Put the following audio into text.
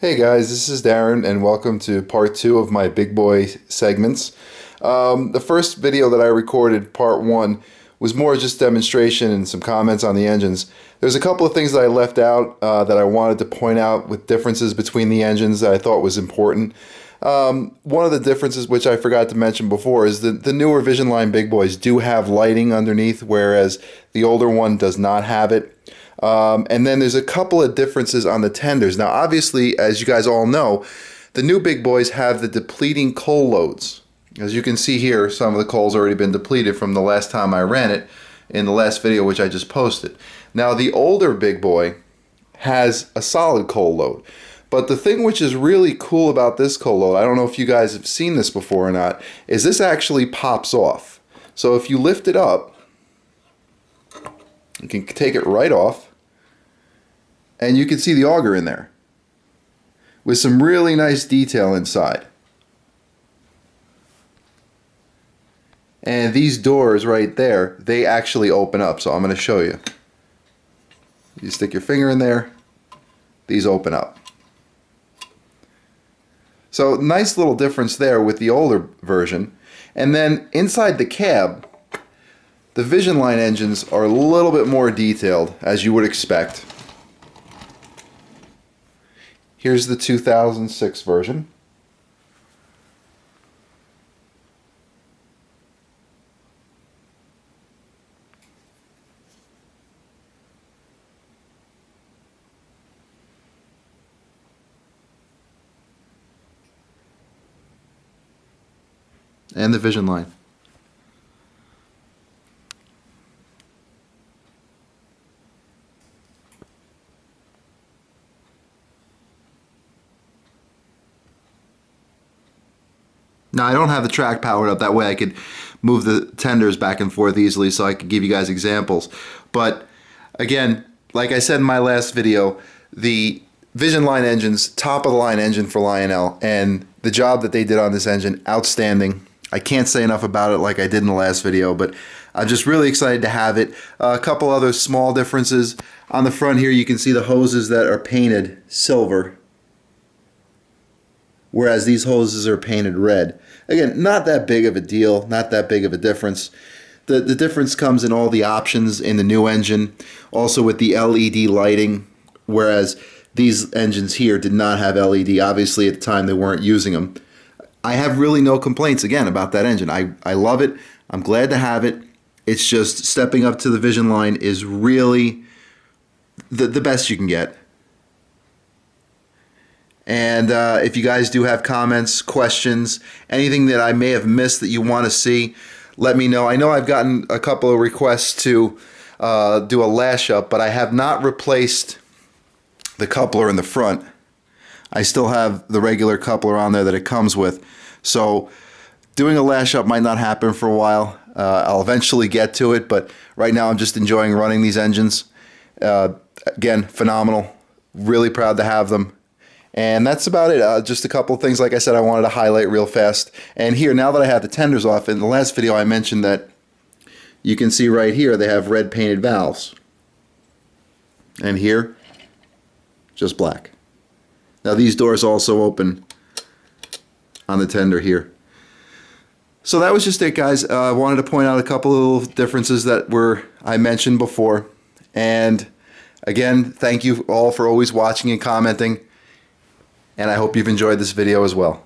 Hey guys, this is Darren and welcome to part 2 of my big boy segments. The first video that I recorded, part 1, was more just demonstration and some comments on the engines. There's a couple of things that I left out that I wanted to point out with differences between the engines that I thought was important. One of the differences, which I forgot to mention before, is that the newer Vision Line big boys do have lighting underneath, whereas the older one does not have it. And then there's a couple of differences on the tenders. Now, obviously, as you guys all know, the new big boys have the depleting coal loads. As you can see here, some of the coal's already been depleted from the last time I ran it in the last video, which I just posted. Now, the older big boy has a solid coal load. But the thing which is really cool about this coal load, I don't know if you guys have seen this before or not, is this actually pops off. So if you lift it up, you can take it right off, and you can see the auger in there with some really nice detail inside. And these doors right there, they actually open up. So I'm going to show you. You stick your finger in there, these open up. So nice little difference there with the older version. And then inside the cab, the Vision Line engines are a little bit more detailed, as you would expect. Here's the 2006 version. And the Vision Line. Now, I don't have the track powered up, that way I could move the tenders back and forth easily so I could give you guys examples. But again, like I said in my last video, the Vision Line engine's top of the line engine for Lionel, and the job that they did on this engine, outstanding. I can't say enough about it like I did in the last video, but I'm just really excited to have it. A couple other small differences. On the front here, you can see the hoses that are painted silver, whereas these hoses are painted red. Again, not that big of a deal, not that big of a difference. The difference comes in all the options in the new engine, also with the LED lighting, whereas these engines here did not have LED. Obviously, at the time, they weren't using them. I have really no complaints, again, about that engine. I love it. I'm glad to have it. It's just stepping up to the Vision Line is really the best you can get. And if you guys do have comments, questions, anything that I may have missed that you want to see, let me know. I know I've gotten a couple of requests to do a lash up, but I have not replaced the coupler in the front. I still have the regular coupler on there that it comes with. So doing a lash up might not happen for a while. I'll eventually get to it, but right now I'm just enjoying running these engines. Again, phenomenal. Really proud to have them. And that's about it. Just a couple of things, like I said, I wanted to highlight real fast. And here, now that I have the tenders off, in the last video I mentioned that you can see right here they have red painted valves. And here, just black. Now these doors also open on the tender here. So that was just it, guys. I wanted to point out a couple of little differences that I mentioned before. And again, thank you all for always watching and commenting. And I hope you've enjoyed this video as well.